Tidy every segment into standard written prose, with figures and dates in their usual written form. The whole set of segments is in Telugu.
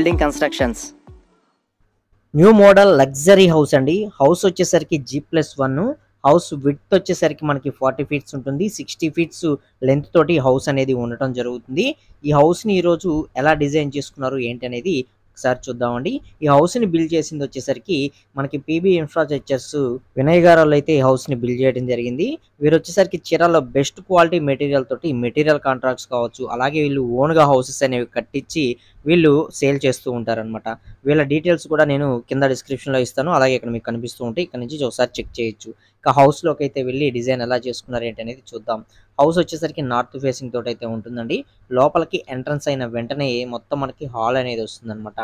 Building constructions. New model luxury house అండి. హౌస్ వచ్చేసరికి G+1. హౌస్ విడ్త్ వచ్చేసరికి మనకి 40 ఫీట్స్ ఉంటుంది. 60 ఫీట్స్ లెంత్ తోటి హౌస్ అనేది ఉండటం జరుగుతుంది. ఈ హౌస్ని ఈరోజు ఎలా డిజైన్ చేసుకున్నారు ఏంటి అనేది ఒకసారి చూద్దామండి. ఈ హౌస్ని బిల్డ్ చేసింది వచ్చేసరికి మనకి PB ఇన్ఫ్రాస్ట్రక్చర్స్ వినయ్ గారు అయితే ఈ హౌస్ని బిల్డ్ చేయడం జరిగింది. వీరు వచ్చేసరికి చీరాల్లో బెస్ట్ క్వాలిటీ మెటీరియల్ తోటి మెటీరియల్ కాంట్రాక్ట్స్ కావచ్చు, అలాగే వీళ్ళు ఓన్గా హౌసెస్ అనేవి కట్టించి వీళ్ళు సేల్ చేస్తూ ఉంటారనమాట. వీళ్ళ డీటెయిల్స్ కూడా నేను కింద డిస్క్రిప్షన్లో ఇస్తాను, అలాగే ఇక్కడ మీకు కనిపిస్తూ ఉంటాయి. ఇక్కడ నుంచి ఒకసారి చెక్ చేయొచ్చు. ఇక హౌస్లోకి అయితే వెళ్ళి డిజైన్ ఎలా చేసుకున్నారు ఏంటి అనేది చూద్దాం. హౌస్ వచ్చేసరికి నార్త్ ఫేసింగ్ తోటి అయితే ఉంటుందండి. లోపలికి ఎంట్రన్స్ అయిన వెంటనే మొత్తం మనకి హాల్ అనేది వస్తుందన్నమాట.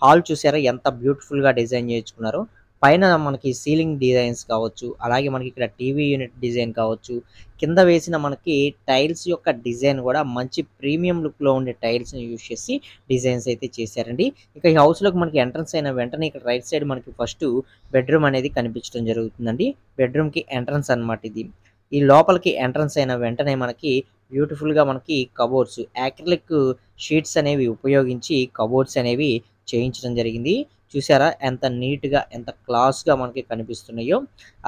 హాల్ చూసారా ఎంత బ్యూటిఫుల్గా డిజైన్ చేయించుకున్నారో. పైన మనకి సీలింగ్ డిజైన్స్ కావచ్చు, అలాగే మనకి ఇక్కడ టీవీ యూనిట్ డిజైన్ కావచ్చు, కింద వేసిన మనకి టైల్స్ యొక్క డిజైన్ కూడా మంచి ప్రీమియం లుక్లో ఉండే టైల్స్ని యూజ్ చేసి డిజైన్స్ అయితే చేశారండి. ఇక ఈ హౌస్లోకి మనకి ఎంట్రన్స్ అయిన వెంటనే ఇక్కడ రైట్ సైడ్ మనకి ఫస్ట్ బెడ్రూమ్ అనేది కనిపించడం జరుగుతుందండి. బెడ్రూమ్కి ఎంట్రన్స్ అనమాట ఇది. ఈ లోపలికి ఎంట్రన్స్ అయిన వెంటనే మనకి బ్యూటిఫుల్గా మనకి కబోర్డ్స్, యాక్రిలిక్ షీట్స్ అనేవి ఉపయోగించి కబోర్డ్స్ అనేవి చేయించడం జరిగింది. చూసారా ఎంత నీట్గా ఎంత క్లాస్గా మనకి కనిపిస్తున్నాయో.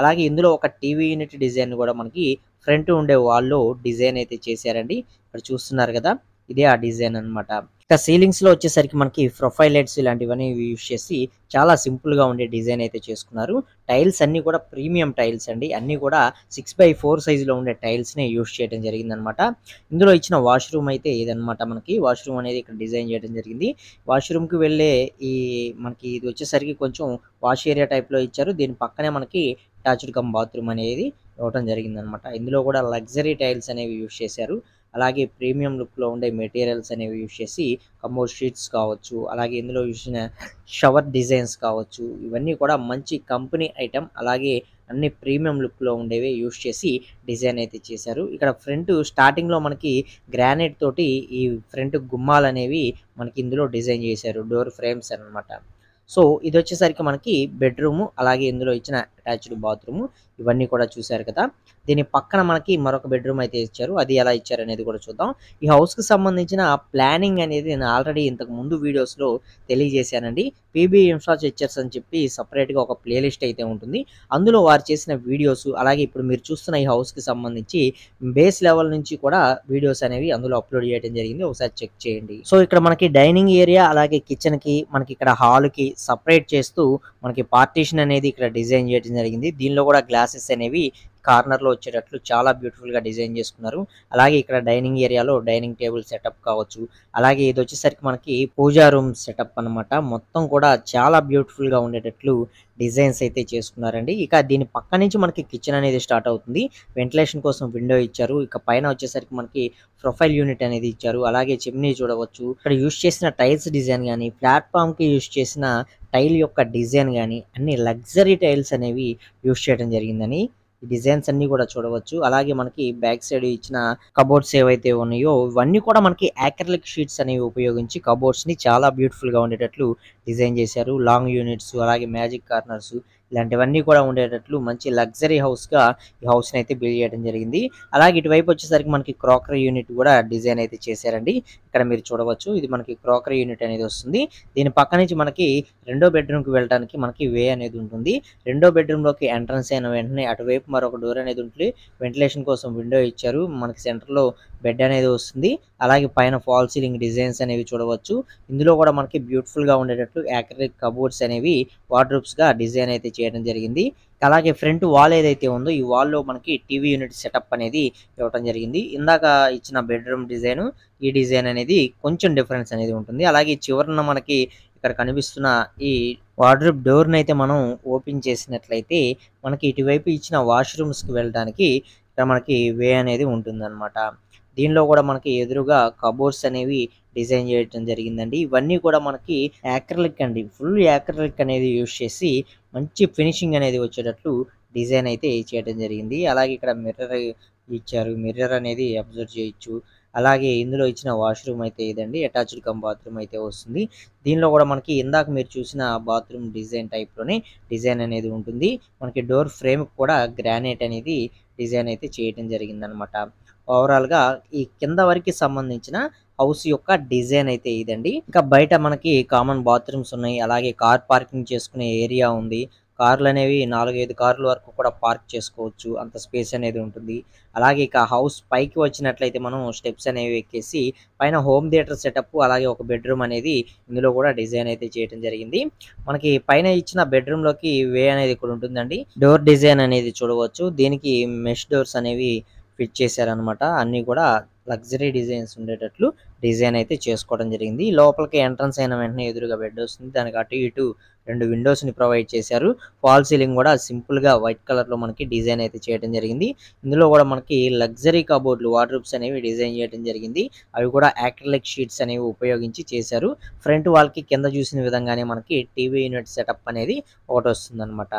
అలాగే ఇందులో ఒక టీవీ యూనిట్ డిజైన్ కూడా మనకి ఫ్రంట్ ఉండే వాల్లో డిజైన్ అయితే చేశారండి. ఇక్కడ చూస్తున్నారు కదా, ఇదే ఆ డిజైన్ అనమాట. ఇక సీలింగ్స్లో వచ్చేసరికి మనకి ప్రొఫైల్ లైట్స్ ఇలాంటివన్నీ యూజ్ చేసి చాలా సింపుల్గా ఉండే డిజైన్ అయితే చేసుకున్నారు. టైల్స్ అన్నీ కూడా ప్రీమియం టైల్స్ అండి. అన్నీ కూడా 6x4 సైజులో ఉండే టైల్స్ని యూజ్ చేయడం జరిగిందనమాట. ఇందులో ఇచ్చిన వాష్రూమ్ అయితే ఇదనమాట. మనకి వాష్రూమ్ అనేది ఇక్కడ డిజైన్ చేయడం జరిగింది. వాష్రూమ్కి వెళ్ళే ఈ మనకి ఇది వచ్చేసరికి కొంచెం వాష్ ఏరియా టైప్లో ఇచ్చారు. దీని పక్కనే మనకి అటాచ్డ్ కమ్ బాత్రూమ్ అనేది ఇవ్వడం జరిగిందనమాట. ఇందులో కూడా లగ్జరీ టైల్స్ అనేవి యూజ్ చేశారు. అలాగే ప్రీమియం లుక్లో ఉండే మెటీరియల్స్ అనేవి యూజ్ చేసి కమోడ్ షీట్స్ కావచ్చు, అలాగే ఇందులో చూసిన షవర్ డిజైన్స్ కావచ్చు, ఇవన్నీ కూడా మంచి కంపెనీ ఐటమ్, అలాగే అన్ని ప్రీమియం లుక్లో ఉండేవి యూజ్ చేసి డిజైన్ అయితే చేశారు. ఇక్కడ ఫ్రంట్ స్టార్టింగ్లో మనకి గ్రానైట్ తోటి ఈ ఫ్రంట్ గుమ్మాలు అనేవి మనకి ఇందులో డిజైన్ చేశారు, డోర్ ఫ్రేమ్స్ అనమాట. సో ఇది వచ్చేసరికి మనకి బెడ్రూమ్, అలాగే ఇందులో ఇచ్చిన అటాచ్డ్ బాత్రూమ్, ఇవన్నీ కూడా చూశారు కదా. దీని పక్కన మనకి మరొక బెడ్రూమ్ అయితే ఇచ్చారు. అది ఎలా ఇచ్చారు అనేది కూడా చూద్దాం. ఈ హౌస్కి సంబంధించిన ప్లానింగ్ అనేది నేను ఆల్రెడీ ఇంతకు ముందు వీడియోస్లో తెలియజేశానండి. PB ఇన్ఫ్రాస్ట్రక్చర్స్ అని చెప్పి సపరేట్గా ఒక ప్లేలిస్ట్ అయితే ఉంటుంది. అందులో వారు చేసిన వీడియోస్, అలాగే ఇప్పుడు మీరు చూస్తున్న ఈ హౌస్కి సంబంధించి బేస్ లెవెల్ నుంచి కూడా వీడియోస్ అనేవి అందులో అప్లోడ్ చేయడం జరిగింది. ఒకసారి చెక్ చేయండి. సో ఇక్కడ మనకి డైనింగ్ ఏరియా, అలాగే కిచెన్కి, మనకి ఇక్కడ హాల్కి సపరేట్ చేస్తూ మనకి పార్టీషన్ అనేది ఇక్కడ డిజైన్ చేయడం జరిగింది. దీనిలో కూడా గ్లాసెస్ అనేవి కార్నర్లో వచ్చేటట్లు చాలా బ్యూటిఫుల్గా డిజైన్ చేసుకున్నారు. అలాగే ఇక్కడ డైనింగ్ ఏరియాలో డైనింగ్ టేబుల్ సెటప్ కావచ్చు, అలాగే ఇది వచ్చేసరికి మనకి పూజా రూమ్ సెటప్ అనమాట. మొత్తం కూడా చాలా బ్యూటిఫుల్గా ఉండేటట్లు డిజైన్స్ అయితే చేసుకున్నారండి. ఇక దీని పక్క నుంచి మనకి కిచెన్ అనేది స్టార్ట్ అవుతుంది. వెంటిలేషన్ కోసం విండో ఇచ్చారు. ఇక పైన వచ్చేసరికి మనకి ప్రొఫైల్ యూనిట్ అనేది ఇచ్చారు. అలాగే చిమ్నీ చూడవచ్చు. ఇక్కడ యూజ్ చేసిన టైల్స్ డిజైన్ కానీ, ప్లాట్ఫామ్కి యూజ్ చేసిన టైల్ యొక్క డిజైన్ కానీ అన్ని లగ్జరీ టైల్స్ అనేవి యూజ్ చేయడం జరిగిందని ఈ డిజైన్స్ అన్ని కూడా చూడవచ్చు. అలాగే మనకి బ్యాక్ సైడ్ ఇచ్చిన కబోర్డ్స్ ఏవైతే ఉన్నాయో ఇవన్నీ కూడా మనకి యాక్రిలిక్ షీట్స్ అనేవి ఉపయోగించి కబోర్డ్స్ ని చాలా బ్యూటిఫుల్ గా ఉండేటట్లు డిజైన్ చేశారు. లాంగ్ యూనిట్స్, అలాగే మ్యాజిక్ కార్నర్స్, ఇలాంటివన్నీ కూడా ఉండేటట్లు మంచి లగ్జరీ హౌస్ గా ఈ హౌస్ ని అయితే బిల్డ్ చేయడం జరిగింది. అలాగే ఇటువైపు వచ్చేసరికి మనకి క్రాకరీ యూనిట్ కూడా డిజైన్ అయితే చేశారండి. ఇక్కడ మీరు చూడవచ్చు, ఇది మనకి క్రాకరీ యూనిట్ అనేది వస్తుంది. దీని పక్క నుంచి మనకి రెండో బెడ్రూమ్ కి వెళ్ళడానికి మనకి వే అనేది ఉంటుంది. రెండో బెడ్రూమ్ లోకి ఎంట్రన్స్ అయిన వెంటనే అటువైపు మరొక డోర్ అనేది ఉంటుంది. వెంటిలేషన్ కోసం విండో ఇచ్చారు. మనకి సెంటర్ లో బెడ్ అనేది వస్తుంది. అలాగే పైన ఫాల్ సీలింగ్ డిజైన్స్ అనేవి చూడవచ్చు. ఇందులో కూడా మనకి బ్యూటిఫుల్ గా ఉండేటట్లు యాక్రిలిక్ కబోర్డ్స్ అనేవి వార్డ్రోబ్స్ గా డిజైన్ అయితే చేయడం జరిగింది. అలాగే ఫ్రంట్ వాల్ ఏదైతే ఉందో ఈ వాల్లో మనకి టీవీ యూనిట్ సెటప్ అనేది ఇవ్వడం జరిగింది. ఇందాక ఇచ్చిన బెడ్రూమ్ డిజైన్, ఈ డిజైన్ అనేది కొంచెం డిఫరెన్స్ అనేది ఉంటుంది. అలాగే చివరన మనకి ఇక్కడ కనిపిస్తున్న ఈ వార్డ్రోబ్ డోర్ని అయితే మనం ఓపెన్ చేసినట్లయితే మనకి ఇటువైపు ఇచ్చిన వాష్రూమ్స్కి వెళ్ళడానికి ఇక్కడ మనకి వే అనేది ఉంటుందన్నమాట. దీనిలో కూడా మనకి ఎదురుగా కబోర్డ్స్ అనేవి డిజైన్ చేయడం జరిగిందండి. ఇవన్నీ కూడా మనకి యాక్రిలిక్ అండి, ఫుల్ యాక్రిలిక్ అనేది యూజ్ చేసి మంచి ఫినిషింగ్ అనేది వచ్చేటట్లు డిజైన్ అయితే చేయడం జరిగింది. అలాగే ఇక్కడ మిర్రర్ ఇచ్చారు. మిర్రర్ అనేది అబ్జర్వ్ చేయొచ్చు. అలాగే ఇందులో ఇచ్చిన వాష్రూమ్ అయితే ఇదండి, అటాచ్డ్ కమ్ బాత్రూమ్ అయితే వస్తుంది. దీనిలో కూడా మనకి ఇందాక మీరు చూసిన బాత్రూమ్ డిజైన్ టైప్లోనే డిజైన్ అనేది ఉంటుంది. మనకి డోర్ ఫ్రేమ్ కూడా గ్రానైట్ అనేది డిజైన్ అయితే చేయడం జరిగిందనమాట. ఓవరాల్ గా ఈ కింద వరకు సంబంధించిన హౌస్ యొక్క డిజైన్ అయితే ఇదండి. ఇంకా బయట మనకి కామన్ బాత్రూమ్స్ ఉన్నాయి, అలాగే కార్ పార్కింగ్ చేసుకునే ఏరియా ఉంది. కార్లు అనేవి 4-5 కార్ల వరకు కూడా పార్క్ చేసుకోవచ్చు, అంత స్పేస్ అనేది ఉంటుంది. అలాగే ఇక హౌస్ పైకి వచ్చినట్లయితే మనం స్టెప్స్ అనేవి ఎక్కేసి పైన హోమ్ థియేటర్ సెటప్, అలాగే ఒక బెడ్రూమ్ అనేది ఇందులో కూడా డిజైన్ అయితే చేయడం జరిగింది. మనకి పైన ఇచ్చిన బెడ్రూమ్ లోకి వే అనేది ఇక్కడ ఉంటుందండి. డోర్ డిజైన్ అనేది చూడవచ్చు. దీనికి మెష్ డోర్స్ అనేవి ఫిట్ చేశారనమాట. అన్ని కూడా లగ్జరీ డిజైన్స్ ఉండేటట్లు డిజైన్ అయితే చేసుకోవడం జరిగింది. లోపలికి ఎంట్రన్స్ అయిన వెంటనే ఎదురుగా బెడ్ వస్తుంది. దానికి అటు ఇటు 2 విండోస్ ని ప్రొవైడ్ చేశారు. ఫాల్ సీలింగ్ కూడా సింపుల్ గా వైట్ కలర్ లో మనకి డిజైన్ అయితే చేయడం జరిగింది. ఇందులో కూడా మనకి లగ్జరీ కబోర్డ్లు, వార్డ్రోబ్స్ అనేవి డిజైన్ చేయడం జరిగింది. అవి కూడా యాక్రిలిక్ షీట్స్ అనేవి ఉపయోగించి చేశారు. ఫ్రంట్ వాల్ కి కింద చూసిన విధంగానే మనకి టీవీ యూనిట్ సెటప్ అనేది ఒకటి వస్తుంది అనమాట.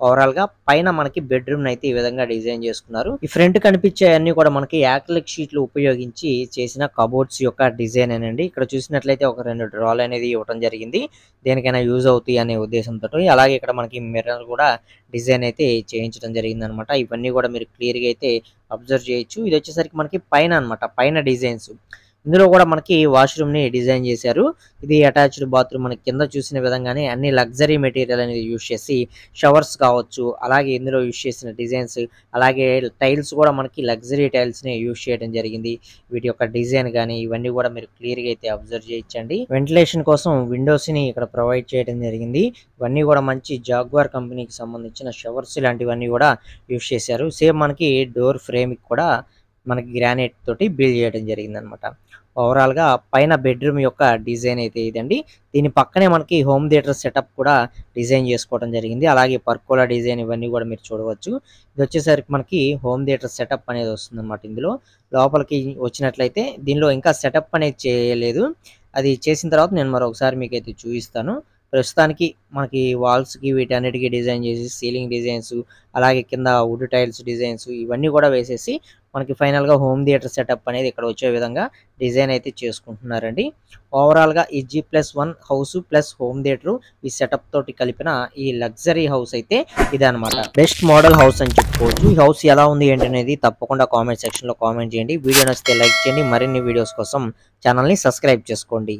ఓవరాల్ గా పైన మనకి బెడ్రూమ్ అయితే ఈ విధంగా డిజైన్ చేసుకున్నారు. ఈ ఫ్రంట్ కనిపించే అన్ని కూడా మనకి యాక్రిలిక్ షీట్లు ఉపయోగించి చేసిన కబోర్డ్స్ యొక్క డిజైన్ అండి. ఇక్కడ చూసినట్లయితే ఒక 2 డ్రాలు అనేది ఇవ్వడం జరిగింది, దేనికైనా యూజ్ అవుతాయి అనే ఉద్దేశంతో. అలాగే ఇక్కడ మనకి మిర్రర్ కూడా డిజైన్ అయితే చేయించడం జరిగింది అనమాట. ఇవన్నీ కూడా మీరు క్లియర్ గా అయితే అబ్జర్వ్ చేయొచ్చు. ఇది వచ్చేసరికి మనకి పైన అనమాట, పైన డిజైన్స్. ఇందులో కూడా మనకి వాష్రూమ్ ని డిజైన్ చేశారు. ఇది అటాచ్డ్ బాత్రూమ్. మనకి కింద చూసిన విధంగానే అన్ని లగ్జరీ మెటీరియల్ అనేది యూజ్ చేసి షవర్స్ కావచ్చు, అలాగే ఇందులో యూజ్ చేసిన డిజైన్స్, అలాగే టైల్స్ కూడా మనకి లగ్జరీ టైల్స్ ని యూజ్ చేయడం జరిగింది. వీటి యొక్క డిజైన్ కానీ ఇవన్నీ కూడా మీరు క్లియర్ గా అయితే అబ్జర్వ్ చేయొచ్చండి. వెంటిలేషన్ కోసం విండోస్ ని ఇక్కడ ప్రొవైడ్ చేయడం జరిగింది. ఇవన్నీ కూడా మంచి జాగ్వార్ కంపెనీకి సంబంధించిన షవర్స్ లాంటివన్నీ కూడా యూజ్ చేశారు. సేమ్ మనకి డోర్ ఫ్రేమ్ కూడా మనకి గ్రానైట్ తోటి బిల్డ్ చేయడం జరిగింది అనమాట. ఓవరాల్ గా పైన బెడ్రూమ్ యొక్క డిజైన్ అయితే ఇదండి. దీని పక్కనే మనకి హోమ్ థియేటర్ సెటప్ కూడా డిజైన్ చేసుకోవడం జరిగింది. అలాగే పర్కోలా డిజైన్ ఇవన్నీ కూడా మీరు చూడవచ్చు. ఇది వచ్చేసరికి మనకి హోమ్ థియేటర్ సెటప్ అనేది వస్తుంది అనమాట. ఇందులో లోపలికి వచ్చినట్లయితే దీనిలో ఇంకా సెటప్ అనేది చేయలేదు. అది చేసిన తర్వాత నేను మరొకసారి మీకైతే చూపిస్తాను. ప్రస్తుతానికి మనకి వాల్స్ కి వీటన్నిటికీ డిజైన్ చేసి సీలింగ్ డిజైన్స్, అలాగే కింద వుడ్ టైల్స్ డిజైన్స్ ఇవన్నీ కూడా వేసేసి మనకి ఫైనల్ గా హోమ్ థియేటర్ సెటప్ అనేది ఇక్కడ వచ్చే విధంగా డిజైన్ అయితే చేసుకుంటున్నారండి. ఓవరాల్ గా ఈ G+1 house plus home theatre ఈ సెటప్ తోటి కలిపిన ఈ లగ్జరీ హౌస్ అయితే ఇదనమాట. బెస్ట్ మోడల్ హౌస్ అని చెప్పుకోవచ్చు. ఈ హౌస్ ఎలా ఉంది ఏంటి అనేది తప్పకుండా కామెంట్ సెక్షన్ లో కామెంట్ చేయండి. వీడియో నచ్చితే లైక్ చేయండి. మరిన్ని వీడియోస్ కోసం ఛానల్ ని సబ్స్క్రైబ్ చేసుకోండి.